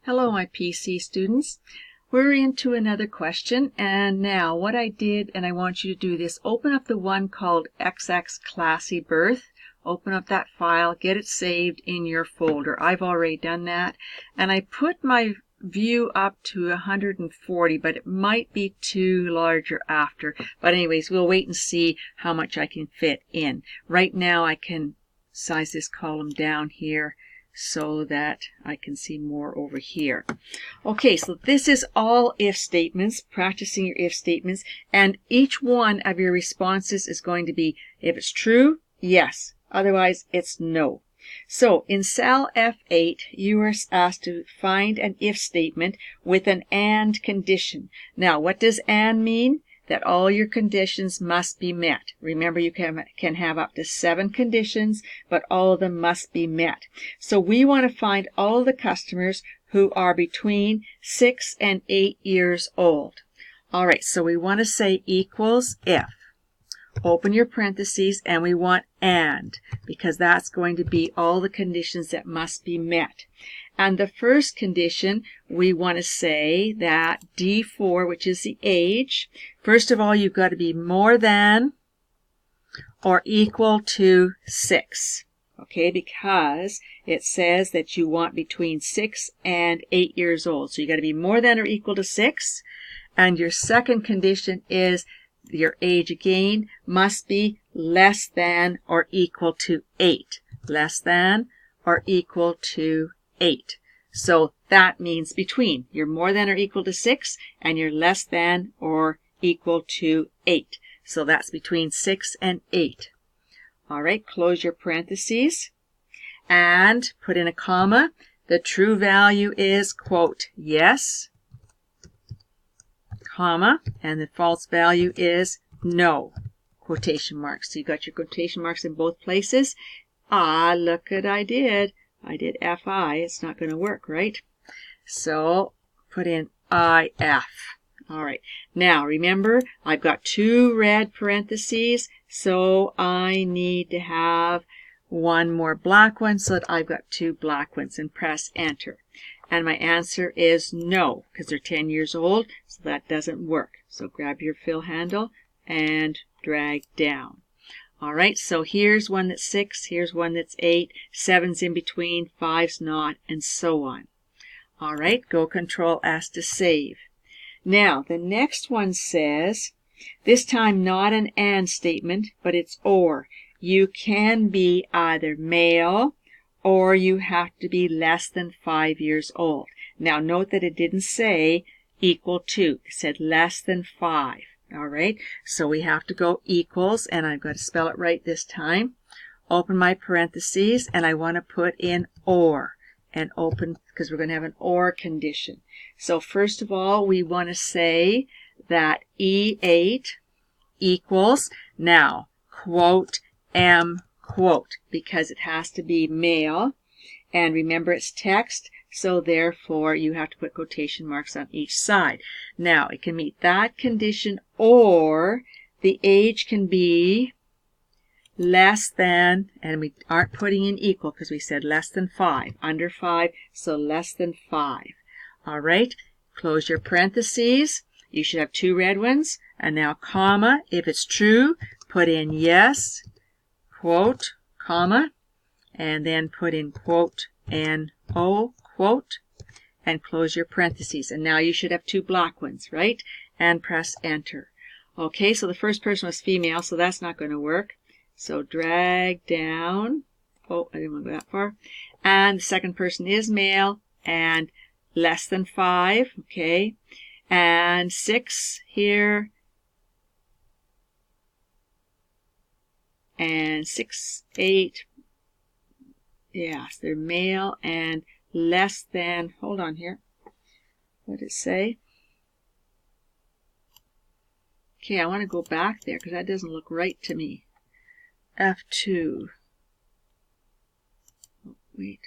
Hello, my PC students. We're into another question, and now what I did, and I want you to do this, open up the one called XX KlassyBirth. Open up that file, get it saved in your folder. I've already done that, and I put my view up to 140, but it might be too larger after. But anyways, we'll wait and see how much I can fit in. Right now I can size this column down here so that I can see more over here. Okay, so this is all if statements, practicing your if statements, and each one of your responses is going to be, if it's true, yes, otherwise it's no. So in cell F8, you are asked to find an if statement with an and condition. Now, what does and mean? That all your conditions must be met. Remember, you can have up to 7 conditions, but all of them must be met. So we want to find all of the customers who are between 6 and 8 years old. All right, so we want to say equals if. Open your parentheses, and we want and, because that's going to be all the conditions that must be met. And the first condition, we want to say that D4, which is the age, first of all, you've got to be more than or equal to 6. Okay, because it says that you want between 6 and 8 years old. So you got to be more than or equal to 6. And your second condition is your age again must be less than or equal to 8. Less than or equal to 8. So that means between. You're more than or equal to 6 and you're less than or equal to 8. So that's between 6 and 8. All right, close your parentheses and put in a comma. The true value is, quote, yes, comma, and the false value is no, quotation marks. So you got your quotation marks in both places. Ah, look what I did. I did FI. It's not going to work, right? So put in IF. All right. Now, remember, I've got 2 red parentheses, so I need to have 1 more black one, so that I've got 2 black ones, and press enter. And my answer is no, because they're 10 years old, so that doesn't work. So grab your fill handle and drag down. All right, so here's one that's 6, here's one that's 8, 7's in between, 5's not, and so on. All right, go Control S to save. Now, the next one says, this time not an and statement, but it's or. You can be either male or you have to be less than 5 years old. Now, note that it didn't say equal to. It said less than 5. All right, so we have to go equals, and I've got to spell it right this time. Open my parentheses, and I want to put in or, and open, because we're going to have an or condition. So first of all, we want to say that E8 equals, now, quote, M, quote, because it has to be male, and remember it's text, so therefore you have to put quotation marks on each side. Now, it can meet that condition, or the age can be less than, and we aren't putting in equal because we said less than 5, under 5, so less than 5. All right, close your parentheses. You should have 2 red ones, and now comma. If it's true, put in yes, quote, comma, and then put in quote and O, quote, and close your parentheses. And now you should have 2 black ones, right? And press enter. Okay, so the first person was female, so that's not going to work. So drag down. Oh, I didn't want to go that far. And the second person is male and less than 5, okay? And 6 here. And 6, 8. Yes, they're male and less than, hold on here. What did it say? Okay, I want to go back there because that doesn't look right to me. F2. Oh, wait.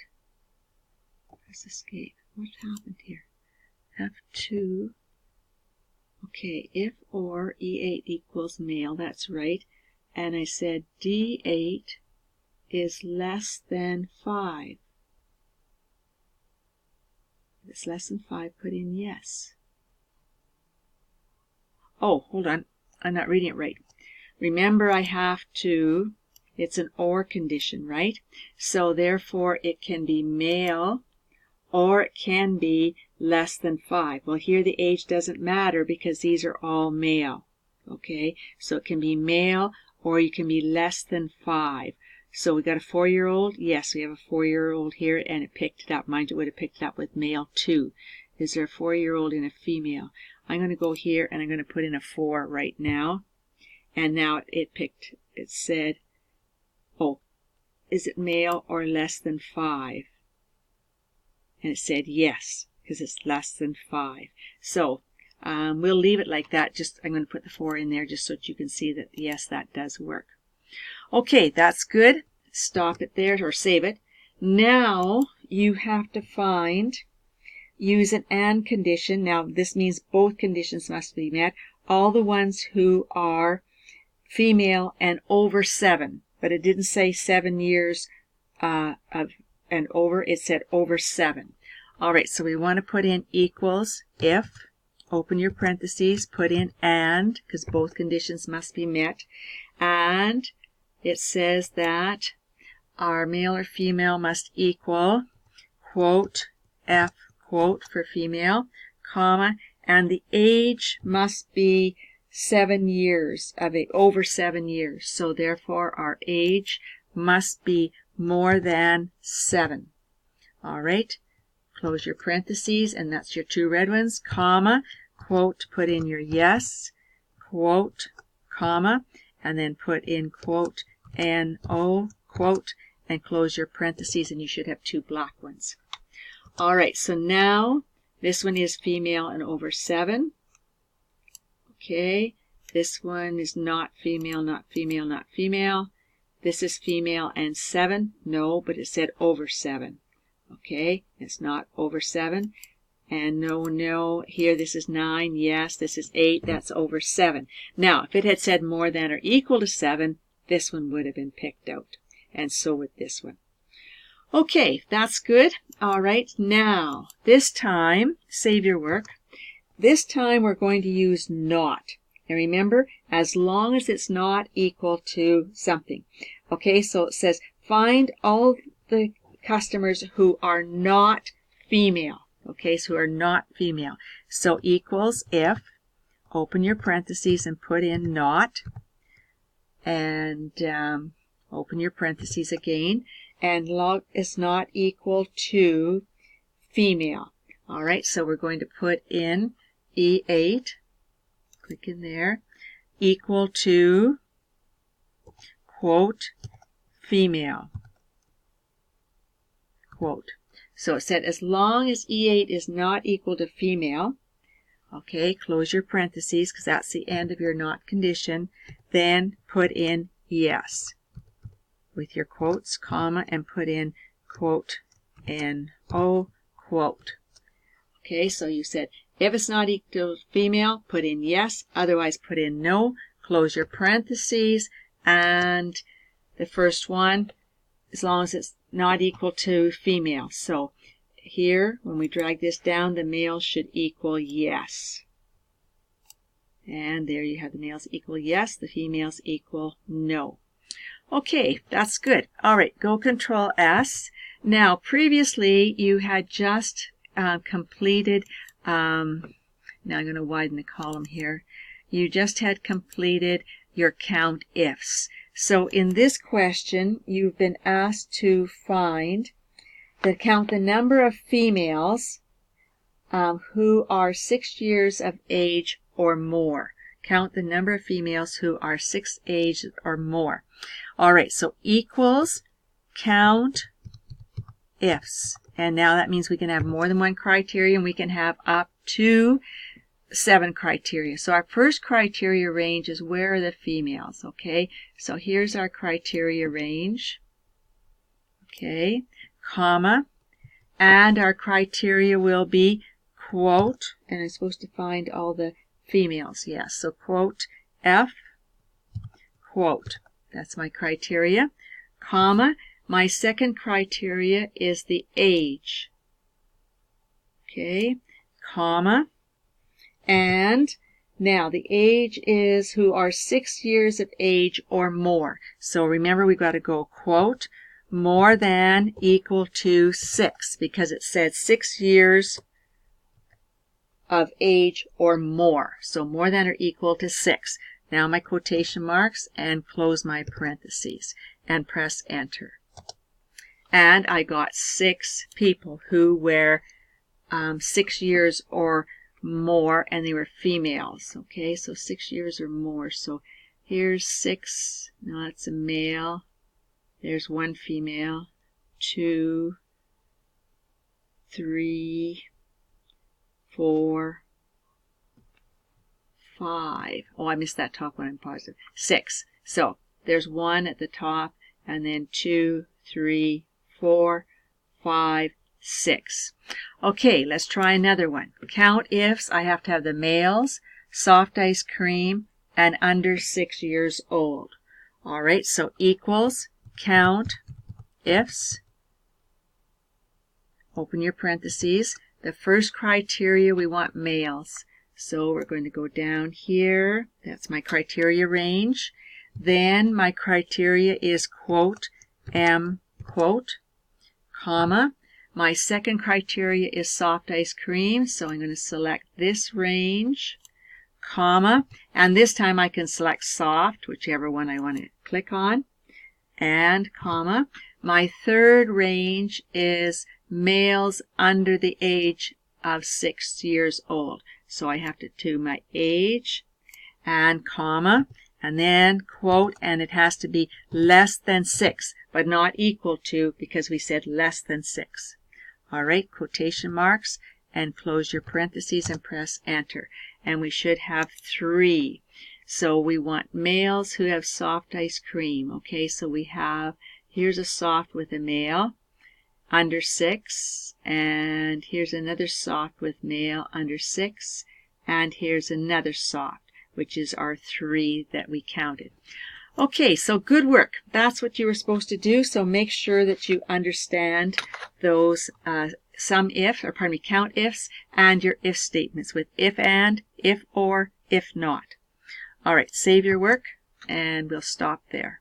Press escape. What happened here? F2. Okay, if or E8 equals male, that's right. And I said D8 is less than 5. it's less than 5, put in yes. Oh, hold on. I'm not reading it right. Remember, I have to, it's an or condition, right? So therefore, it can be male or it can be less than 5. Well, here the age doesn't matter because these are all male. Okay, so it can be male or you can be less than 5. So we got a 4-year-old. Yes, we have a 4-year-old here, and it picked it up. Mind you, it would have picked it up with male too. Is there a 4-year-old and a female? I'm going to go here and I'm going to put in a 4 right now. And now it said, oh, is it male or less than 5? And it said yes, because it's less than 5. So we'll leave it like that. I'm going to put the 4 in there just so that you can see that, yes, that does work. Okay, that's good. Stop it there or save it. Now you have to use an and condition. Now this means both conditions must be met. All the ones who are female and over 7. But it didn't say 7 years and over. It said over 7. All right, so we want to put in equals if, open your parentheses, put in and, because both conditions must be met. And it says that our male or female must equal, quote, F, quote, for female, comma, and the age must be 7 years, over 7 years. So therefore, our age must be more than 7. All right, close your parentheses, and that's your 2 red ones, comma, quote, put in your yes, quote, comma, and then put in quote, N-O, quote, and close your parentheses, and you should have 2 black ones. All right, so now this one is female and over 7. Okay, this one is not female, not female, not female. This is female and 7. No, but it said over 7. Okay, it's not over 7. And no, here this is 9. Yes, this is 8. That's over 7. Now, if it had said more than or equal to 7, this one would have been picked out. And so would this one. Okay, that's good. All right, now, this time, save your work. This time we're going to use not. And remember, as long as it's not equal to something. Okay, so it says, find all the customers who are not female. Okay, so who are not female. So equals if, open your parentheses and put in not. And open your parentheses again. And log is not equal to female. All right, so we're going to put in E8, click in there, equal to, quote, female, quote. So it said as long as E8 is not equal to female, okay, close your parentheses because that's the end of your not condition, then put in yes with your quotes, comma, and put in quote, N-O, quote. Okay, so you said, if it's not equal to female, put in yes, otherwise put in no, close your parentheses, and the first one, as long as it's not equal to female. So here, when we drag this down, the male should equal yes. And there you have the males equal yes, the females equal no. Okay, that's good. All right, go Control S. Now, previously, you had just completed, now I'm going to widen the column here. You just had completed your count ifs. So in this question, you've been asked to count the number of females who are 6 years of age or more. Count the number of females who are 6 age or more. All right, so equals count ifs. And now that means we can have more than one criterion. We can have up to 7 criteria. So our first criteria range is where are the females, okay? So here's our criteria range, okay, comma, and our criteria will be quote, and I'm supposed to find all the females, yes, so quote F, quote, that's my criteria, comma, my second criteria is the age. Okay, comma. And now the age is who are 6 years of age or more. So remember, we got to go quote more than equal to 6 because it said 6 years of age or more. So more than or equal to 6. Now my quotation marks and close my parentheses and press enter. And I got 6 people who were 6 years or more, and they were females. Okay, so 6 years or more. So here's 6. Now that's a male. There's 1 female. 2, 3, 4, 5. Oh, I missed that top one. I'm positive. 6. So there's 1 at the top, and then 2, 3, 4, 5, 6. Okay, let's try another one. Count ifs. I have to have the males, soft ice cream, and under 6 years old. All right, so equals count ifs. Open your parentheses. The first criteria, we want males. So we're going to go down here. That's my criteria range. Then my criteria is quote, M, quote, comma. My second criteria is soft ice cream, so I'm going to select this range, comma, and this time I can select soft, whichever one I want to click on, and comma. My third range is males under the age of 6 years old, so I have to do my age and comma, and then quote, and it has to be less than 6, but not equal to, because we said less than 6. All right, quotation marks, and close your parentheses and press enter. And we should have 3. So we want males who have soft ice cream. Okay, so we have, here's a soft with a male under 6, and here's another soft with male under 6, and here's another soft, which is our 3 that we counted. Okay, so good work. That's what you were supposed to do. So make sure that you understand those count ifs and your if statements with if and, if or, if not. All right, save your work, and we'll stop there.